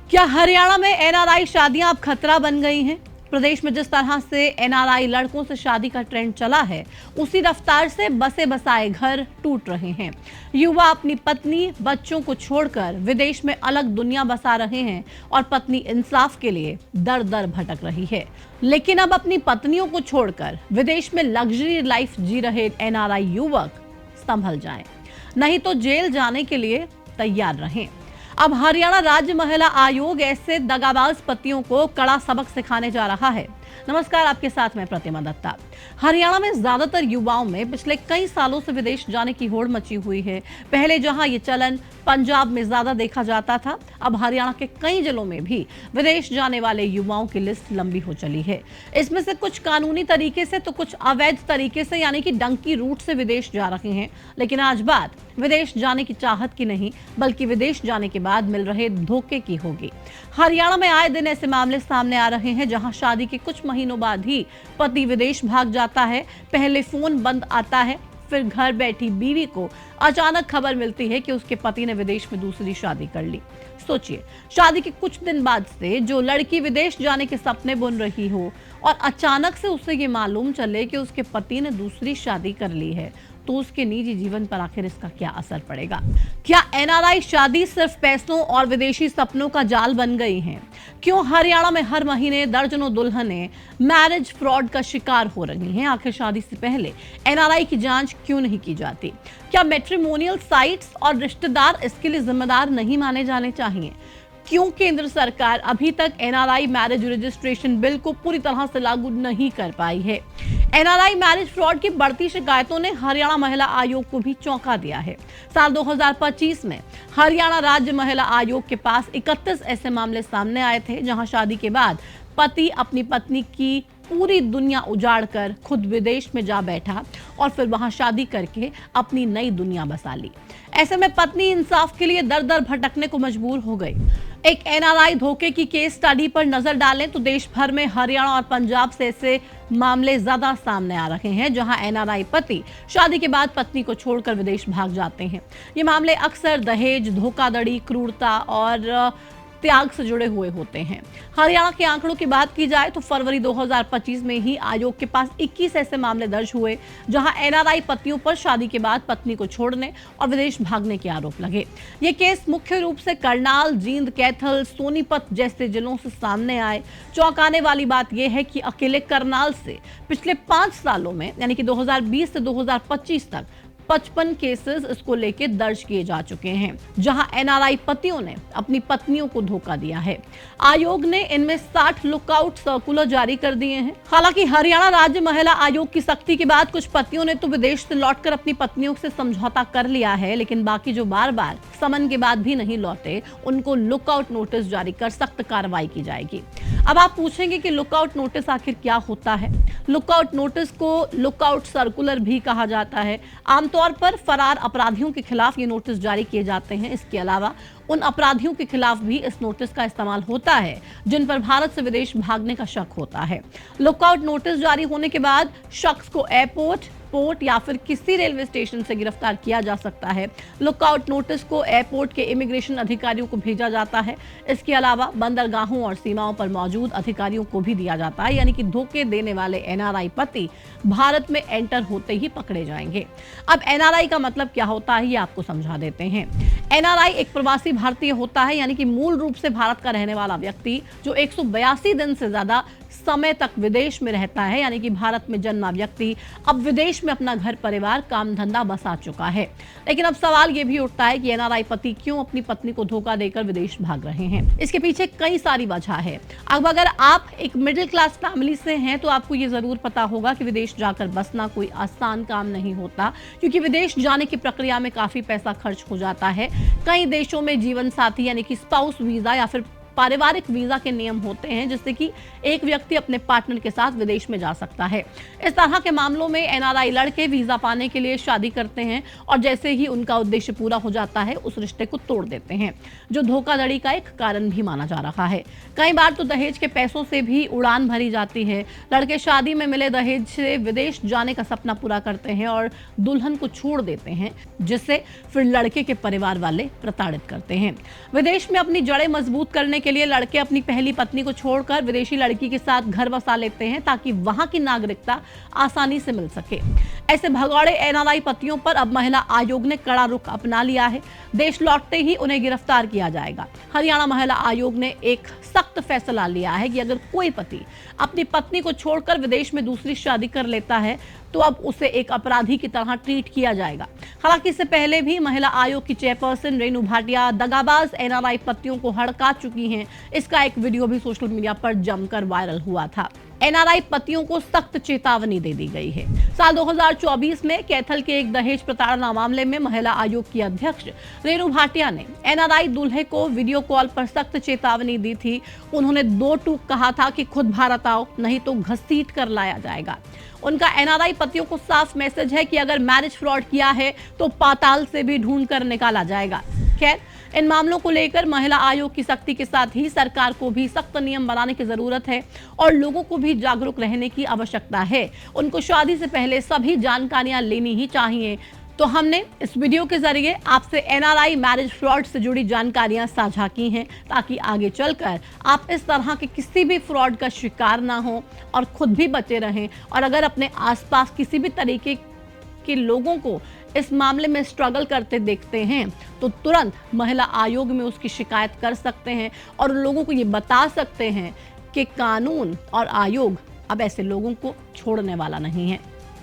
क्या हरियाणा में एनआरआई शादियां अब खतरा बन गई हैं? प्रदेश में जिस तरह से एनआरआई लड़कों से शादी का ट्रेंड चला है, उसी रफ्तार से बसे बसाए घर टूट रहे हैं। युवा अपनी पत्नी, बच्चों को छोड़कर विदेश में अलग दुनिया बसा रहे हैं और पत्नी इंसाफ के लिए दर दर भटक रही है। लेकिन अब अपनी पत्नियों को छोड़कर विदेश में लग्जरी लाइफ जी रहे एनआरआई युवक संभल जाएं, नहीं तो जेल जाने के लिए तैयार रहें। अब हरियाणा राज्य महिला आयोग ऐसे दगाबाज पतियों को कड़ा सबक सिखाने जा रहा है। नमस्कार, आपके साथ मैं प्रतिमा दत्ता। हरियाणा में ज्यादातर युवाओं में पिछले कई सालों से विदेश जाने की होड़ मची हुई है। पहले जहां ये चलन पंजाब में ज्यादा देखा जाता था, अब हरियाणा के कई जिलों में भी विदेश जाने वाले युवाओं की लिस्ट लंबी हो चली है। इसमें से कुछ कानूनी तरीके से तो कुछ अवैध तरीके से यानी कि डंकी रूट से विदेश जा रहे हैं। लेकिन आज बात विदेश जाने की चाहत की नहीं, बल्कि विदेश जाने के बाद मिल रहे धोखे की होगी। हरियाणा में आए दिन ऐसे मामले सामने आ रहे हैं जहां शादी के कुछ महीनों बाद ही पति विदेश भाग जाता है। पहले फोन बंद आता है, फिर घर बैठी बीवी को अचानक खबर मिलती है कि उसके पति ने विदेश में दूसरी शादी कर ली। सोचिए, शादी के कुछ दिन बाद से जो लड़की विदेश जाने के सपने बुन रही हो और अचानक से उसे ये मालूम चले कि उसके पति ने दूसरी शादी कर ली है, तो उसके निजी जीवन पर आखिर इसका क्या असर पड़ेगा? क्या एनआरआई शादी सिर्फ पैसों और विदेशी सपनों का जाल बन गई है? क्यों हरियाणा में हर महीने दर्जनों दुल्हनें मैरिज फ्रॉड का शिकार हो रही हैं? आखिर शादी से पहले एनआरआई की जांच क्यों नहीं की जाती? क्या मैट्रिमोनियल साइट्स और रिश्तेदार इसके लिए जिम्मेदार नहीं माने जाने चाहिए? क्यों केंद्र सरकार अभी तक एनआरआई मैरिज रजिस्ट्रेशन बिल को पूरी तरह से लागू नहीं कर पाई है? एनआरआई मैरिज फ्रॉड की बढ़ती शिकायतों ने हरियाणा महिला आयोग को भी चौंका दिया है। साल 2025 में हरियाणा राज्य महिला आयोग के पास 31 ऐसे मामले सामने आए थे जहां शादी के बाद पति अपनी पत्नी की पूरी दुनिया उजाड़कर खुद विदेश में जा बैठा और फिर वहां शादी करके अपनी नई दुनिया बसा ली। ऐसे में पत्नी इंसाफ के लिए दर दर भटकने को मजबूर हो गई। एक एनआरआई धोखे की केस स्टडी पर नजर डालें तो देश भर में हरियाणा और पंजाब से ऐसे मामले ज्यादा सामने आ रहे हैं जहां एनआरआई पति शादी के बाद पत्नी को छोड़कर विदेश भाग जाते हैं। ये मामले अक्सर दहेज, धोखाधड़ी, क्रूरता और त्याग से जुड़े हुए होते हैं। हरियाणा के आंकड़ों की बात की जाए तो फरवरी 2025 में ही आयोग के पास 21 ऐसे मामले दर्ज हुए जहां एनआरआई पतियों पर शादी के बाद पत्नी को छोड़ने और विदेश भागने के आरोप लगे। ये केस मुख्य रूप से करनाल, जींद, कैथल, सोनीपत जैसे जिलों से सामने आए। चौंकाने वाली बात यह है कि अकेले करनाल से पिछले 5 सालों में यानी कि 2020 से 2025 तक 55 केसेस इसको लेके दर्ज किए जा चुके हैं जहां एनआरआई पतियों ने अपनी पत्नियों को धोखा दिया है। आयोग ने इनमें 60 लुकआउट सर्कुलर जारी कर दिए हैं। हालांकि हरियाणा राज्य महिला आयोग की सख्ती के बाद कुछ पतियों ने तो विदेश से लौटकर अपनी पत्नियों से समझौता कर लिया है, लेकिन बाकी जो बार बार समन के बाद भी नहीं लौटे, उनको लुकआउट नोटिस जारी कर सख्त कार्रवाई की जाएगी। अब आप पूछेंगे कि लुकआउट नोटिस आखिर क्या होता है? लुकआउट नोटिस को लुकआउट सर्कुलर भी कहा जाता है। आमतौर पर फरार अपराधियों के खिलाफ ये नोटिस जारी किए जाते हैं। इसके अलावा उन अपराधियों के खिलाफ भी इस नोटिस का इस्तेमाल होता है जिन पर भारत से विदेश भागने का शक होता है। लुकआउट नोटिस जारी होने के बाद शख्स को एयरपोर्ट, पोर्ट या फिर किसी रेलवे स्टेशन से गिरफ्तार किया जा सकता है। लुकआउट नोटिस को एयरपोर्ट के इमिग्रेशन अधिकारियों को भेजा जाता है। इसके अलावा बंदरगाहों और सीमाओं पर मौजूद अधिकारियों को भी दिया जाता है, यानी कि धोखे देने वाले एनआरआई पति भारत में एंटर होते ही पकड़े जाएंगे। अब एनआरआई का मतलब क्या होता है ये आपको समझा देते हैं। एनआरआई एक प्रवासी भारतीय होता है, यानी कि मूल रूप से भारत का रहने वाला व्यक्ति जो 182 दिन से ज्यादा समय तक विदेश में रहता है, यानी कि भारत में जन्मा व्यक्ति अब विदेश में अपना घर परिवार, काम धंधा बसा चुका है। लेकिन अब सवाल यह भी उठता है कि एनआरआई पति क्यों अपनी पत्नी को धोखा देकर विदेश भाग रहे हैं? इसके पीछे कई सारी वजह है। अब अगर आप एक मिडिल क्लास फैमिली से हैं तो आपको ये जरूर पता होगा कि विदेश जाकर बसना कोई आसान काम नहीं होता, क्योंकि विदेश जाने की प्रक्रिया में काफी पैसा खर्च हो जाता है। कई देशों में जीवन साथी यानी कि स्पाउस वीजा या फिर पारिवारिक वीजा के नियम होते हैं जिससे कि एक व्यक्ति अपने पार्टनर के साथ विदेश में जा सकता है। इस तरह के मामलों में एनआरआई लड़के वीजा पाने के लिए शादी करते हैं और जैसे ही उनका उद्देश्य पूरा हो जाता है उस रिश्ते को तोड़ देते हैं, जो धोखाधड़ी का एक कारण भी माना जा रहा है। कई बार तो दहेज के पैसों से भी उड़ान भरी जाती है। लड़के शादी में मिले दहेज से विदेश जाने का सपना पूरा करते हैं और दुल्हन को छोड़ देते हैं, जिससे फिर लड़के के परिवार वाले प्रताड़ित करते हैं। विदेश में अपनी जड़ें मजबूत करने करने के लिए लड़के अपनी पहली पत्नी को छोड़कर विदेशी लड़की के साथ घर बसा लेते हैं ताकि वहां की नागरिकता आसानी से मिल सके। ऐसे भगौड़े एनआरआई पतियों पर अब महिला आयोग ने कड़ा रुख अपना लिया है। देश लौटते ही उन्हें गिरफ्तार किया जाएगा। हरियाणा महिला आयोग ने एक सख्त फैसला लिया है कि अगर कोई पति अपनी पत्नी को छोड़कर विदेश में दूसरी शादी कर लेता है तो अब उसे एक अपराधी की तरह ट्रीट किया जाएगा। हालांकि इससे पहले भी महिला आयोग की चेयरपर्सन रेणु भाटिया दगाबाज एनआरआई पतियों को हड़का चुकी हैं। इसका एक वीडियो भी सोशल मीडिया पर जमकर वायरल हुआ था। एनआरआई पतियों को सख्त चेतावनी दे दी गई है। साल 2024 में कैथल के एक दहेज प्रताड़ना मामले में महिला आयोग की अध्यक्ष रेणु भाटिया ने एनआरआई दूल्हे को वीडियो कॉल पर सख्त चेतावनी दी थी। उन्होंने 2 टूक कहा था कि खुद भारत आओ, नहीं तो घसीट कर लाया जाएगा। उनका एनआरआई पतियों को साफ मैसेज है कि अगर मैरिज फ्रॉड किया है तो पाताल से भी ढूंढ कर निकाला जाएगा। खैर, इन मामलों को लेकर महिला आयोग की सख्ती के साथ ही सरकार को भी सख्त नियम बनाने की जरूरत है और लोगों को भी जागरूक रहने की आवश्यकता है। उनको शादी से पहले सभी जानकारियां लेनी ही चाहिए। तो हमने इस वीडियो के जरिए आपसे एनआरआई मैरिज फ्रॉड से जुड़ी जानकारियां साझा की हैं ताकि आगे चलकर आप इस तरह के किसी भी फ्रॉड का शिकार ना हो और खुद भी बचे रहें। और अगर अपने आसपास किसी भी तरीके के लोगों को इस मामले में स्ट्रगल करते देखते हैं तो तुरंत महिला आयोग में उसकी शिकायत कर सकते हैं और लोगों को ये बता सकते हैं कि कानून और आयोग अब ऐसे लोगों को छोड़ने वाला नहीं है।